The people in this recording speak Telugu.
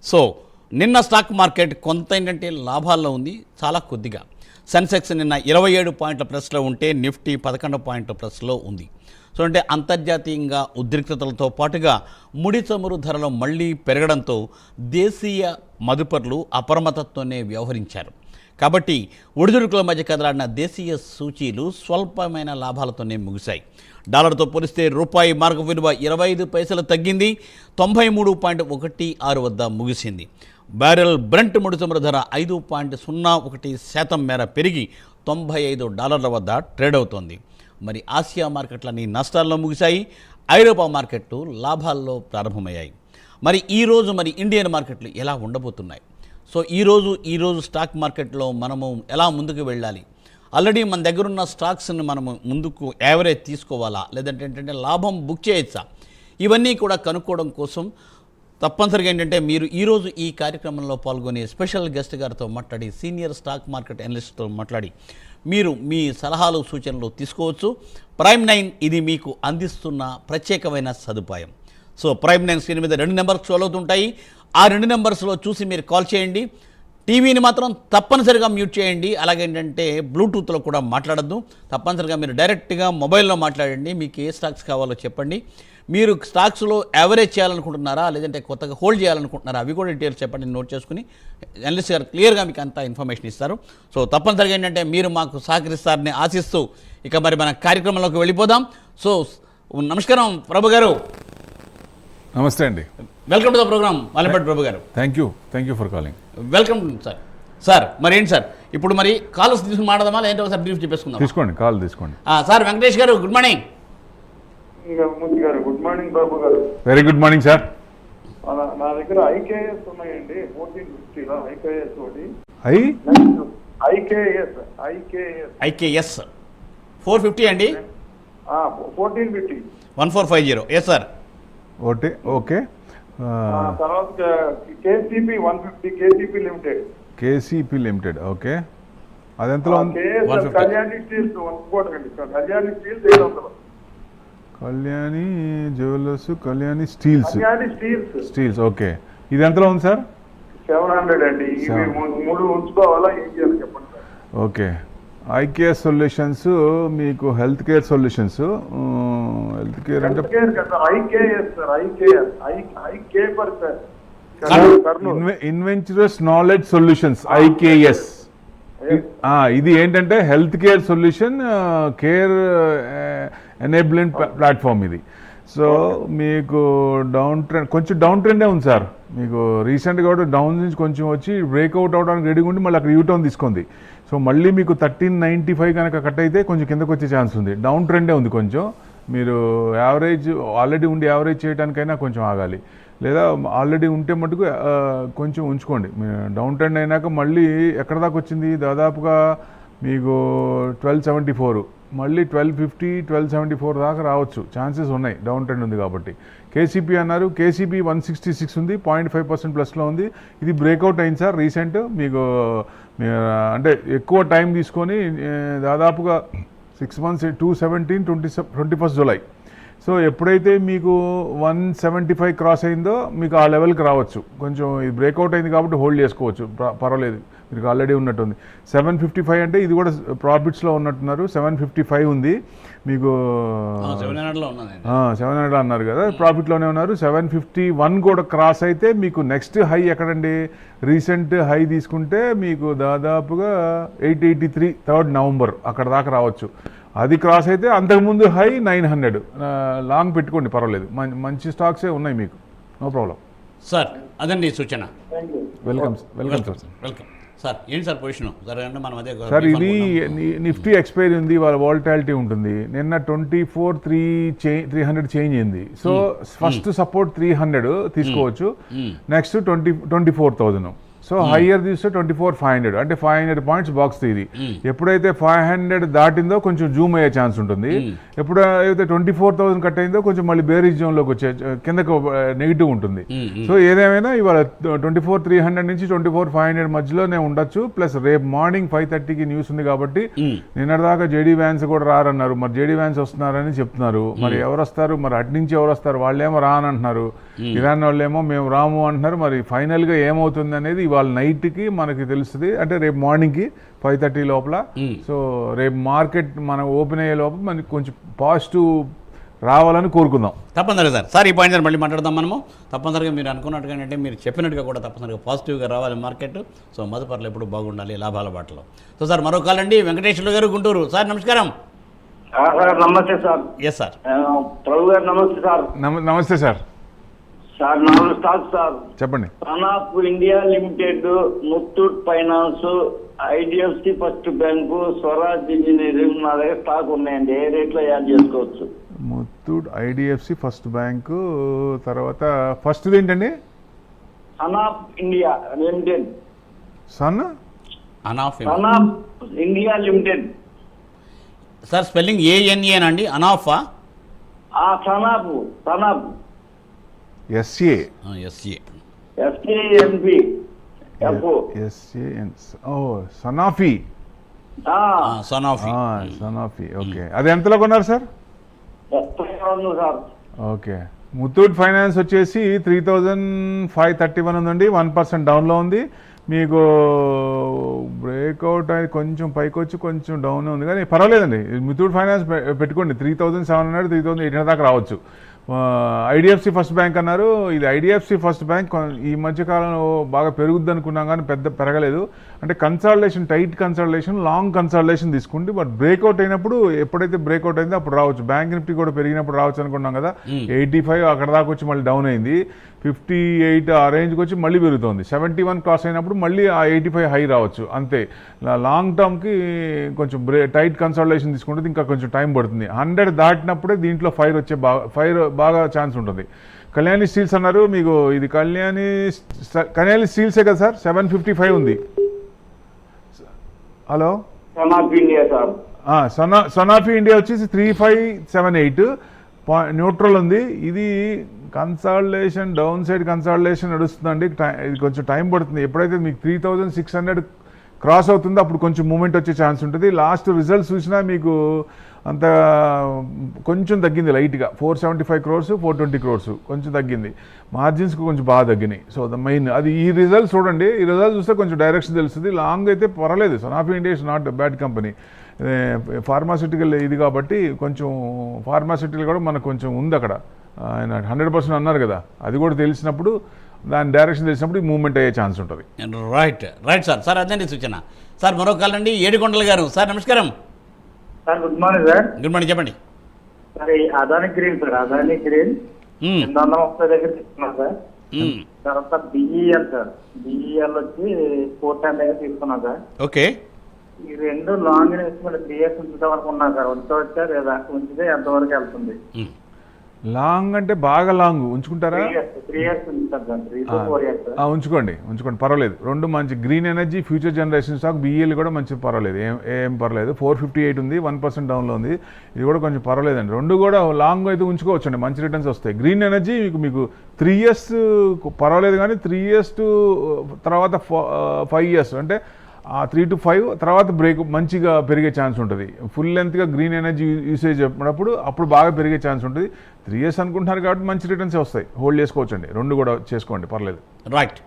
సో నిన్న స్టాక్ మార్కెట్ కొంత ఏంటంటే లాభాల్లో ఉంది, చాలా కొద్దిగా. సెన్సెక్స్ నిన్న 27 పాయింట్ల ప్లస్లో ఉంటే నిఫ్టీ 11 పాయింట్ల ప్లస్లో ఉంది. సో అంటే అంతర్జాతీయంగా ఉద్రిక్తతలతో పాటుగా ముడి చమురు ధరలు మళ్లీ పెరగడంతో దేశీయ మదుపర్లు అప్రమత్తతోనే వ్యవహరించారు. కాబట్టి ఒడిదుడుకుల మధ్య కదలాడిన దేశీయ సూచీలు స్వల్పమైన లాభాలతోనే ముగిశాయి. డాలర్తో పోలిస్తే రూపాయి మార్కు విలువ 25 పైసలు తగ్గింది, 93.16 వద్ద ముగిసింది. బ్యారెల్ బ్రెంట్ ముడి చమురు ధర 5.01% మేర పెరిగి $95 వద్ద ట్రేడ్ అవుతోంది. మరి ఆసియా మార్కెట్లన్నీ నష్టాల్లో ముగిశాయి, ఐరోపా మార్కెట్లు లాభాల్లో ప్రారంభమయ్యాయి. మరి ఈరోజు ఇండియన్ మార్కెట్లు ఎలా ఉండబోతున్నాయి? సో ఈరోజు స్టాక్ మార్కెట్లో మనము ఎలా ముందుకు వెళ్ళాలి? ఆల్రెడీ మన దగ్గర ఉన్న స్టాక్స్ని మనము ముందుకు యావరేజ్ తీసుకోవాలా, లేదంటే ఏంటంటే లాభం బుక్ చేయొచ్చా? ఇవన్నీ కూడా కనుక్కోవడం కోసం తప్పనిసరిగా ఏంటంటే మీరు ఈరోజు ఈ కార్యక్రమంలో పాల్గొనే స్పెషల్ గెస్ట్ గారితో మాట్లాడి, సీనియర్ స్టాక్ మార్కెట్ అనలిస్ట్తో మాట్లాడి మీరు మీ సలహాలు సూచనలు తీసుకోవచ్చు. ప్రైమ్ 9 ఇది మీకు అందిస్తున్న ప్రత్యేకమైన సదుపాయం. సో ప్రైమ్ 9 స్క్రీన్ మీద 2 నెంబర్స్ షో అవుతుంటాయి. ఆ 2 నెంబర్స్లో చూసి మీరు కాల్ చేయండి. టీవీని మాత్రం తప్పనిసరిగా మ్యూట్ చేయండి. అలాగేంటంటే బ్లూటూత్లో కూడా మాట్లాడద్దు. తప్పనిసరిగా మీరు డైరెక్ట్గా మొబైల్లో మాట్లాడండి. మీకు ఏ స్టాక్స్ కావాలో చెప్పండి. మీరు స్టాక్స్లో యావరేజ్ చేయాలనుకుంటున్నారా, లేదంటే కొత్తగా హోల్డ్ చేయాలనుకుంటున్నారా, అవి కూడా డీటెయిల్స్ చెప్పండి. నోట్ చేసుకుని అనలిస్ట్ గారు క్లియర్గా మీకు అంతా ఇన్ఫర్మేషన్ ఇస్తారు. సో తప్పనిసరిగా ఏంటంటే మీరు మాకు సహకరిస్తారని ఆశిస్తూ ఇక మన కార్యక్రమంలోకి వెళ్ళిపోదాం. సో నమస్కారం ప్రభు గారు. నమస్తే అండి. Welcome to the program Mallepalli Prabhu గారు. Thank you for calling. Welcome sir. ఏంటి సార్ ఇప్పుడు కాల్స్ తీసుకుని మాట్లాడదామా, లేదంటే ఒకసారి బ్రీఫ్ చెప్పేసుకుందాం? తీసుకోండి, కాల్ తీసుకోండి. సార్ వెంకటేష్ గారు గుడ్ మార్నింగ్. గుడ్ మార్నింగ్ బాబు గారు. Very good morning sir. నా దగ్గర ఐకేఎస్ ఉన్నాయండి, 1450 ఐకేఎస్ ఒకటి. ఐకేఎస్ 450 అండి. 1450 1450. Yes sir. ఓకే. తర్వాత KCP 150 KCP Limited. KCP Limited okay. అది ఎంతలో ఉంది? Kalyani Steels Kalyani Steels 700. Kalyani Jewellers, Kalyani Steels okay. ఇది ఎంతలో ఉంది సార్? 700 అండి. ఇవి 3 ఉంచుకోవాలా, ఏం చేయాలి చెప్పండి సార్? ఓకే. ఐకేఎస్ సొల్యూషన్స్ మీకు health care solutions. Health care అంటే ఇన్వెంచరస్ నాలెడ్జ్ సొల్యూషన్స్ ఐకేఎస్. ఇది ఏంటంటే health care solution, care enabling platform ఇది. సో మీకు కొంచెం డౌన్ ట్రెండే ఉంది సార్. మీకు రీసెంట్గా కూడా డౌన్ నుంచి కొంచెం వచ్చి బ్రేక్అవుట్ అవడానికి రెడీగా ఉండి మళ్ళీ అక్కడ యూటర్న్ తీసుకుంది. సో మళ్ళీ మీకు 1395 కనుక కట్ అయితే కొంచెం కిందకు వచ్చే ఛాన్స్ ఉంది. డౌన్ ట్రెండే ఉంది కొంచెం. మీరు ఆల్రెడీ ఉండి యావరేజ్ చేయడానికైనా కొంచెం ఆగాలి, లేదా ఆల్రెడీ ఉంటే మటుకు కొంచెం ఉంచుకోండి. డౌన్ ట్రెండ్ అయినాక మళ్ళీ ఎక్కడ దాకా వచ్చింది? దాదాపుగా మీకు 1274, మళ్ళీ 1250, 1274 దాకా రావచ్చు, ఛాన్సెస్ ఉన్నాయి. డౌన్ ట్రెండ్ ఉంది కాబట్టి. కేసీపీ అన్నారు, కేసీపీ 166 ఉంది, 0.5% ప్లస్లో ఉంది. ఇది బ్రేక్అవుట్ అయింది సార్ రీసెంట్. మీకు అంటే ఎక్కువ టైం తీసుకొని దాదాపుగా 6 months 217, 21st జూలై. సో ఎప్పుడైతే మీకు 175 క్రాస్ అయిందో మీకు ఆ లెవెల్కి రావచ్చు. కొంచెం ఇది బ్రేక్అవుట్ అయింది కాబట్టి హోల్డ్ చేసుకోవచ్చు, పర్వాలేదు. మీకు ఆల్రెడీ ఉన్నట్టుంది. 755 అంటే ఇది కూడా ప్రాఫిట్స్లో ఉన్నట్టున్నారు. 755 ఉంది మీకు. 700 అన్నారు కదా, ప్రాఫిట్లోనే ఉన్నారు. 751 కూడా క్రాస్ అయితే మీకు నెక్స్ట్ హై ఎక్కడండి? రీసెంట్ హై తీసుకుంటే మీకు దాదాపుగా 883 3rd November అక్కడ దాకా రావచ్చు. అది క్రాస్ అయితే అంతకుముందు హై 900. లాంగ్ పెట్టుకోండి, పర్వాలేదు. మంచి స్టాక్సే ఉన్నాయి మీకు, నో ప్రాబ్లం సార్. అదండి సూచన. Welcome sir. Welcome sir. ఏంటి సార్ పొజిషన్ సార్? ఇది నిఫ్టీ ఎక్స్పైరీ ఉంది, వాళ్ళ వాలటాలిటీ ఉంటుంది. నిన్న 24,300 చేంజ్ అయింది. సో ఫస్ట్ సపోర్ట్ 300 తీసుకోవచ్చు, నెక్స్ట్ 24,000. సో హయ్యర్ తీస్తే 24,500 అంటే 500 పాయింట్స్ బాక్స్ ఇది. ఎప్పుడైతే 500 దాటిందో కొంచెం జూమ్ అయ్యే ఛాన్స్ ఉంటుంది. ఎప్పుడైతే 24,000 కట్ అయిందో కొంచెం మళ్ళీ బేరీజ్ జోన్లోకి వచ్చే కిందకు నెగిటివ్ ఉంటుంది. సో ఏదేమైనా ఇవాళ 24,300 నుంచి 24,500 మధ్యలోనే ఉండొచ్చు. ప్లస్ రేపు మార్నింగ్ 5:30కి న్యూస్ ఉంది కాబట్టి నిన్నటిదాకా జేడీ వ్యాన్స్ కూడా రారన్నారు. మరి జేడీ వ్యాన్స్ వస్తున్నారని చెప్తున్నారు. మరి ఎవరు వస్తారు, మరి అటు నుంచి ఎవరు వస్తారు, వాళ్ళేమో రానంటున్నారు, ఇరాన్ వాళ్ళేమో మేము రాము అంటున్నారు. మరి ఫైనల్గా ఏమవుతుంది అనేది ఇవాళ నైట్కి మనకి తెలుస్తుంది. అంటే రేపు మార్నింగ్కి 5:30 లోపల. సో రేపు మార్కెట్ మనం ఓపెన్ అయ్యే లోపల మనకి కొంచెం పాజిటివ్ రావాలని కోరుకుందాం. తప్పనిసరిగా సార్. సార్ ఈ పాయింట్ మళ్ళీ మాట్లాడదాం మనము. తప్పనిసరిగా మీరు అనుకున్నట్టుగా అంటే మీరు చెప్పినట్టుగా కూడా తప్పనిసరిగా పాజిటివ్గా రావాలి మార్కెట్. సో మదుపర్లు ఎప్పుడు బాగుండాలి లాభాల బాటలో. సో సార్ మరో కాల్ అండి, వెంకటేశ్వర గారు గుంటూరు. సార్ నమస్కారం. సార్ నమస్తే సార్. Yes sir. ప్రభు గారు నమస్తే సార్. నమస్తే సార్. Sir 4 stocks sir. చెప్పండి. Sanofi India Limited, Muthoot Finance, IDFC First Bank, Swaraj Engineering నా దగ్గర స్టాక్ ఉన్నాయండి. ఏ రేట్లో యాడ్ చేసుకోవచ్చు? ముత్తూట్, ఐడిఎఫ్సి ఫస్ట్ బ్యాంకు, తర్వాత ఫస్ట్ ఏంటండి? Sanofi India Limited. Sanofi India Limited sir spelling ఏఎన్ఏనండి, అనాఫా? Sanofi SA SANP SAN. ఓ సనాఫీ. Sanofi okay. అది ఎంతలో కొన్నారు సార్? Sir okay. ముత్తూట్ ఫైనాన్స్ వచ్చేసి 3,531 ఉందండి. 1% డౌన్లో ఉంది. మీకు బ్రేక్అవుట్ అది కొంచెం పైకి వచ్చి కొంచెం డౌన్ ఉంది, కానీ పర్వాలేదండి. ముత్తూట్ ఫైనాన్స్ పెట్టుకోండి. 3,700 3,800 దాకా రావచ్చు. ఐడిఎఫ్సి ఫస్ట్ బ్యాంక్ అన్నారు. ఇది ఐడిఎఫ్సి ఫస్ట్ బ్యాంక్ ఈ మధ్యకాలంలో బాగా పెరుగుద్ది అనుకున్నాం, కానీ పెద్ద పెరగలేదు. అంటే consolidation, tight consolidation, long consolidation తీసుకుంటే బట్ బ్రేక్అవుట్ అయినప్పుడు, ఎప్పుడైతే బ్రేక్అవుట్ అయిందో అప్పుడు రావచ్చు. బ్యాంక్ నిఫ్టీ కూడా పెరిగినప్పుడు రావచ్చు అనుకున్నాం కదా. 85 అక్కడ దాకా వచ్చి మళ్ళీ డౌన్ అయింది. 58 ఆ రేంజ్కి వచ్చి మళ్ళీ పెరుగుతుంది. 71 క్రాస్ అయినప్పుడు మళ్ళీ ఆ 85 హై రావచ్చు. అంతే. లాంగ్ టర్మ్కి కొంచెం టైట్ కన్సాలిడేషన్ తీసుకుంటే ఇంకా కొంచెం టైం పడుతుంది. 100 దాటినప్పుడే దీంట్లో ఫైర్ బాగా ఛాన్స్ ఉంటుంది. కళ్యాణి స్టీల్స్ అన్నారు. మీకు ఇది కళ్యాణి స్టీల్సే కదా సార్? 755 ఉంది. హలో, సనాఫీ ఇండియా వచ్చేసి 3578 న్యూట్రల్ ఉంది. ఇది కన్సాలిడేషన్, డౌన్ సైడ్ కన్సాలిడేషన్ నడుస్తుందండి. ఇది కొంచెం టైం పడుతుంది. ఎప్పుడైతే మీకు 3,600 క్రాస్ అవుతుందో అప్పుడు కొంచెం మూమెంట్ వచ్చే ఛాన్స్ ఉంటుంది. లాస్ట్ రిజల్ట్స్ చూసినా మీకు అంత కొంచెం తగ్గింది లైట్గా. 475 crores 420 crores కొంచెం తగ్గింది. మార్జిన్స్కి కొంచెం బాగా తగ్గినాయి. సో ద మెయిన్ అది. ఈ రిజల్ట్స్ చూడండి. ఈ రిజల్ట్స్ చూస్తే కొంచెం డైరెక్షన్ తెలుస్తుంది. లాంగ్ అయితే పర్వాలేదు. Sanofi India is not bad company. Pharmaceutical ఇది కాబట్టి కొంచెం ఫార్మాసిటికల్ కూడా మనకు కొంచెం ఉంది అక్కడ. ఆయన 100% అన్నారు కదా. అది కూడా తెలిసినప్పుడు, దాని డైరెక్షన్ తెలిసినప్పుడు మూవ్మెంట్ అయ్యే ఛాన్స్ ఉంటుంది. Right sir. సార్ అదే సూచన. సార్ మరో కాల్ అండి, ఏడుకొండల గారు. సార్ నమస్కారం. Sir good morning sir. Good morning, చెప్పండి. Sir Adani Green sir, Adani Green 230 దగ్గర తీసుకున్నాం సార్. తర్వాత బిఈఎల్ సార్, బిఈఎల్ వచ్చి 410 దగ్గర తీసుకున్నాం సార్. ఓకే. ఈ రెండు లాంగ్ ఇన్వెస్ట్మెంట్ 3 years ఉంచుదాం అనుకున్నాం సార్. ఉంచవచ్చా లేదా? ఉంచితే ఎంతవరకు వెళ్తుంది? లాంగ్ అంటే బాగా లాంగ్ ఉంచుకుంటారా? 3 years ఉంచుతారు సార్. 3 to 4 years. ఉంచుకోండి పర్వాలేదు. రెండు మంచి green energy, future generation stock. BEL కూడా మంచి పర్వాలేదు, ఏం పర్లేదు. 458 ఉంది, 1% డౌన్లో ఉంది. ఇది కూడా కొంచెం పర్వాలేదండి. రెండు కూడా లాంగ్ అయితే ఉంచుకోవచ్చండి, మంచి రిటర్న్స్ వస్తాయి. గ్రీన్ ఎనర్జీ మీకు 3 years పర్వాలేదు, కానీ 3 years టు తర్వాత 5 years అంటే 3 to 5 తర్వాత బ్రేక్ మంచిగా పెరిగే ఛాన్స్ ఉంటుంది. ఫుల్ లెంత్గా గ్రీన్ ఎనర్జీ యూసేజ్ అప్పుడు బాగా పెరిగే ఛాన్స్ ఉంటుంది. 3 years అనుకుంటున్నారు కాబట్టి మంచి రిటర్న్స్ వస్తాయి. హోల్డ్ చేసుకోవచ్చండి. రెండు కూడా చేసుకోండి, పర్లేదు. రైట్.